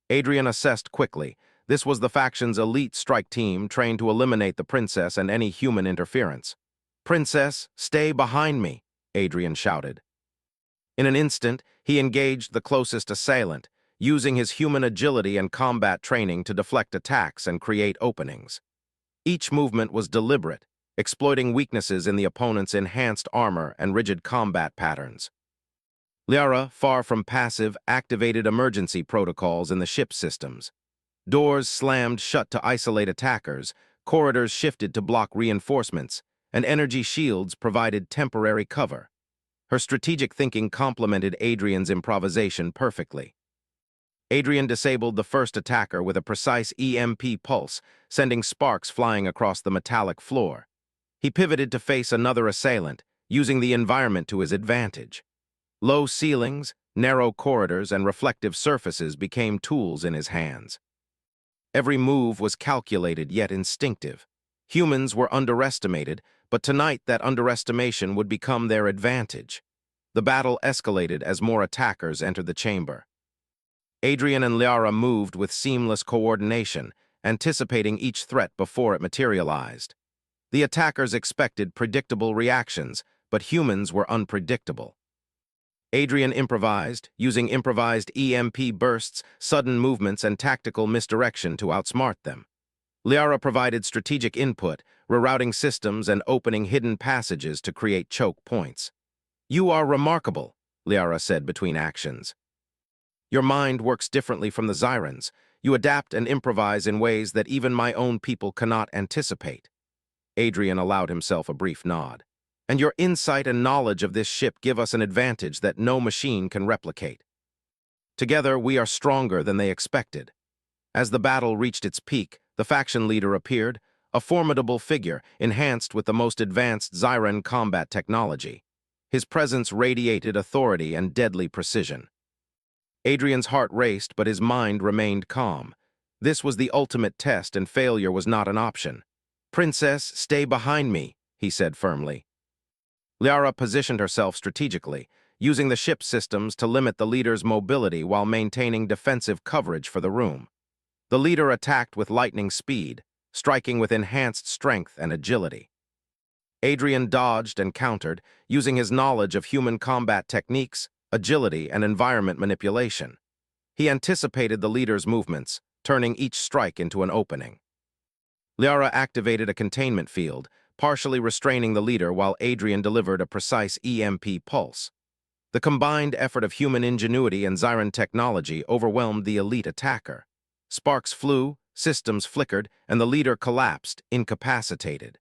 Adrian assessed quickly. This was the faction's elite strike team trained to eliminate the princess and any human interference. "Princess, stay behind me," Adrian shouted. In an instant, he engaged the closest assailant, using his human agility and combat training to deflect attacks and create openings. Each movement was deliberate, exploiting weaknesses in the opponent's enhanced armor and rigid combat patterns. Liara, far from passive, activated emergency protocols in the ship's systems. Doors slammed shut to isolate attackers, corridors shifted to block reinforcements, and energy shields provided temporary cover. Her strategic thinking complemented Adrian's improvisation perfectly. Adrian disabled the first attacker with a precise EMP pulse, sending sparks flying across the metallic floor. He pivoted to face another assailant, using the environment to his advantage. Low ceilings, narrow corridors, and reflective surfaces became tools in his hands. Every move was calculated yet instinctive. Humans were underestimated, but tonight that underestimation would become their advantage. The battle escalated as more attackers entered the chamber. Adrian and Liara moved with seamless coordination, anticipating each threat before it materialized. The attackers expected predictable reactions, but humans were unpredictable. Adrian improvised, using improvised EMP bursts, sudden movements, and tactical misdirection to outsmart them. Liara provided strategic input, rerouting systems and opening hidden passages to create choke points. "You are remarkable," Liara said between actions. "Your mind works differently from the Xyrans. You adapt and improvise in ways that even my own people cannot anticipate." Adrian allowed himself a brief nod. "And your insight and knowledge of this ship give us an advantage that no machine can replicate. Together, we are stronger than they expected." As the battle reached its peak, the faction leader appeared, a formidable figure enhanced with the most advanced Xyran combat technology. His presence radiated authority and deadly precision. Adrian's heart raced, but his mind remained calm. This was the ultimate test, and failure was not an option. "Princess, stay behind me," he said firmly. Liara positioned herself strategically, using the ship's systems to limit the leader's mobility while maintaining defensive coverage for the room. The leader attacked with lightning speed, striking with enhanced strength and agility. Adrian dodged and countered, using his knowledge of human combat techniques, agility, and environment manipulation. He anticipated the leader's movements, turning each strike into an opening. Liara activated a containment field, partially restraining the leader while Adrian delivered a precise EMP pulse. The combined effort of human ingenuity and Xyran technology overwhelmed the elite attacker. Sparks flew, systems flickered, and the leader collapsed, incapacitated.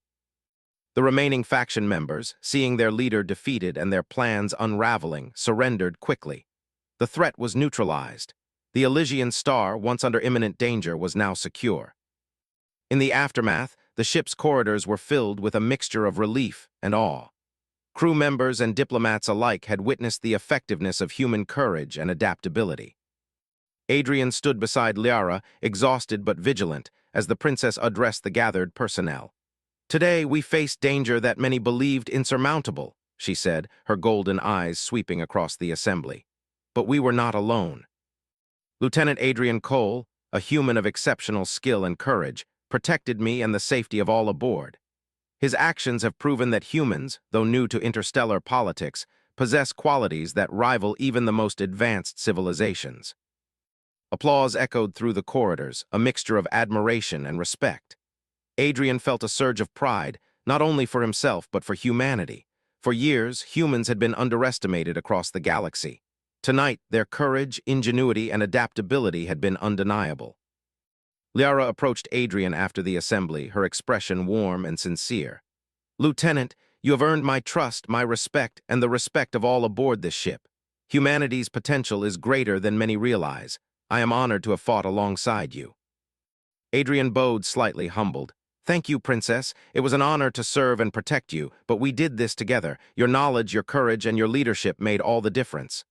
The remaining faction members, seeing their leader defeated and their plans unraveling, surrendered quickly. The threat was neutralized. The Elysian Star, once under imminent danger, was now secure. In the aftermath, the ship's corridors were filled with a mixture of relief and awe. Crew members and diplomats alike had witnessed the effectiveness of human courage and adaptability. Adrian stood beside Liara, exhausted but vigilant, as the princess addressed the gathered personnel. "Today we faced danger that many believed insurmountable," she said, her golden eyes sweeping across the assembly. "But we were not alone." Lieutenant Adrian Cole, a human of exceptional skill and courage, protected me and the safety of all aboard. His actions have proven that humans, though new to interstellar politics, possess qualities that rival even the most advanced civilizations. Applause echoed through the corridors, a mixture of admiration and respect. Adrian felt a surge of pride, not only for himself but for humanity. For years, humans had been underestimated across the galaxy. Tonight, their courage, ingenuity, and adaptability had been undeniable. Liara approached Adrian after the assembly, her expression warm and sincere. "Lieutenant, you have earned my trust, my respect, and the respect of all aboard this ship. Humanity's potential is greater than many realize. I am honored to have fought alongside you." Adrian bowed, slightly humbled. "Thank you, Princess. It was an honor to serve and protect you, but we did this together. Your knowledge, your courage, and your leadership made all the difference."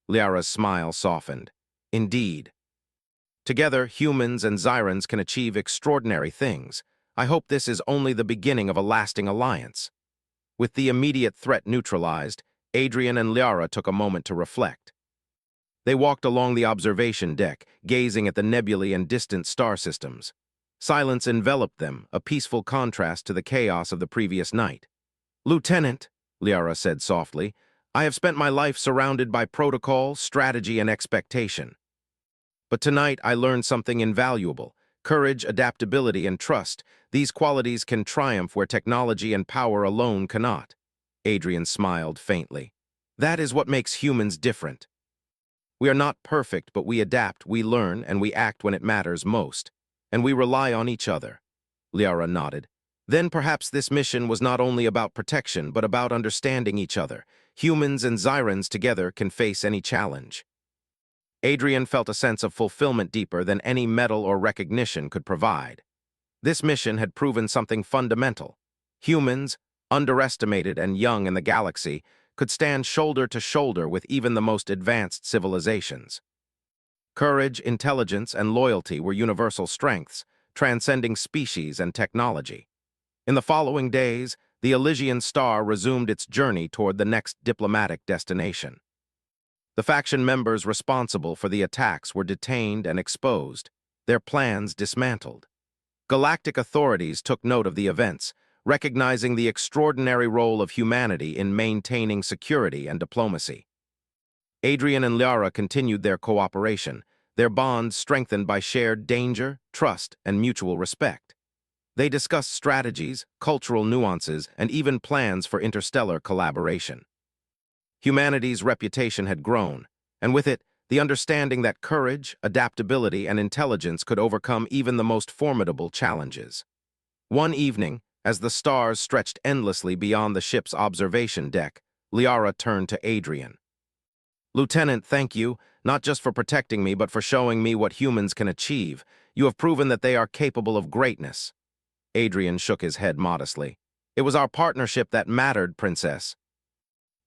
Liara's smile softened. "Indeed. Together, humans and Xyrans can achieve extraordinary things. I hope this is only the beginning of a lasting alliance." With the immediate threat neutralized, Adrian and Liara took a moment to reflect. They walked along the observation deck, gazing at the nebulae and distant star systems. Silence enveloped them, a peaceful contrast to the chaos of the previous night. "Lieutenant," Liara said softly, "I have spent my life surrounded by protocol, strategy, and expectation. But tonight I learned something invaluable. Courage, adaptability, and trust, these qualities can triumph where technology and power alone cannot. Adrian smiled faintly. That is what makes humans different. We are not perfect, but we adapt, we learn, and we act when it matters most. And we rely on each other. Liara nodded. Then perhaps this mission was not only about protection, but about understanding each other. Humans and Xyrans together can face any challenge. Adrian felt a sense of fulfillment deeper than any medal or recognition could provide. This mission had proven something fundamental. Humans, underestimated and young in the galaxy, could stand shoulder to shoulder with even the most advanced civilizations. Courage, intelligence, and loyalty were universal strengths, transcending species and technology. In the following days, the Elysian Star resumed its journey toward the next diplomatic destination. The faction members responsible for the attacks were detained and exposed, their plans dismantled. Galactic authorities took note of the events, recognizing the extraordinary role of humanity in maintaining security and diplomacy. Adrian and Liara continued their cooperation, their bond strengthened by shared danger, trust, and mutual respect. They discussed strategies, cultural nuances, and even plans for interstellar collaboration. Humanity's reputation had grown, and with it, the understanding that courage, adaptability, and intelligence could overcome even the most formidable challenges. One evening, as the stars stretched endlessly beyond the ship's observation deck, Liara turned to Adrian. "Lieutenant, thank you, not just for protecting me, but for showing me what humans can achieve. You have proven that they are capable of greatness." Adrian shook his head modestly. "It was our partnership that mattered, Princess.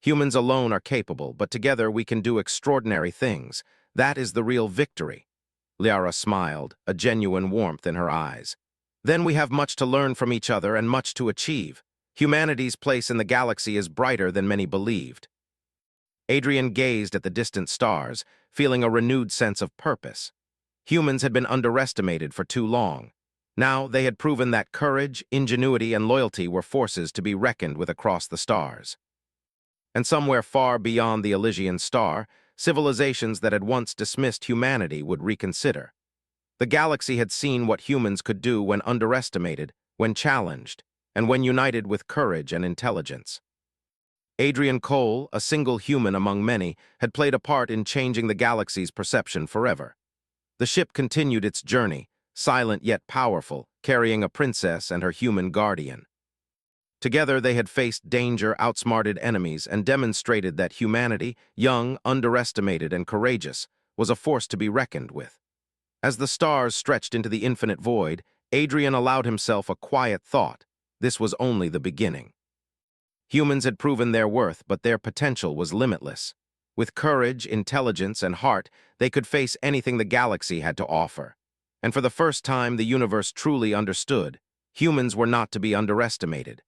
Humans alone are capable, but together we can do extraordinary things. That is the real victory." Liara smiled, a genuine warmth in her eyes. "Then we have much to learn from each other and much to achieve. Humanity's place in the galaxy is brighter than many believed." Adrian gazed at the distant stars, feeling a renewed sense of purpose. Humans had been underestimated for too long. Now they had proven that courage, ingenuity, and loyalty were forces to be reckoned with across the stars. And somewhere far beyond the Elysian Star, civilizations that had once dismissed humanity would reconsider. The galaxy had seen what humans could do when underestimated, when challenged, and when united with courage and intelligence. Adrian Cole, a single human among many, had played a part in changing the galaxy's perception forever. The ship continued its journey, silent yet powerful, carrying a princess and her human guardian. Together they had faced danger, outsmarted enemies, and demonstrated that humanity, young, underestimated, and courageous, was a force to be reckoned with. As the stars stretched into the infinite void, Adrian allowed himself a quiet thought. This was only the beginning. Humans had proven their worth, but their potential was limitless. With courage, intelligence, and heart, they could face anything the galaxy had to offer. And for the first time, the universe truly understood. Humans were not to be underestimated.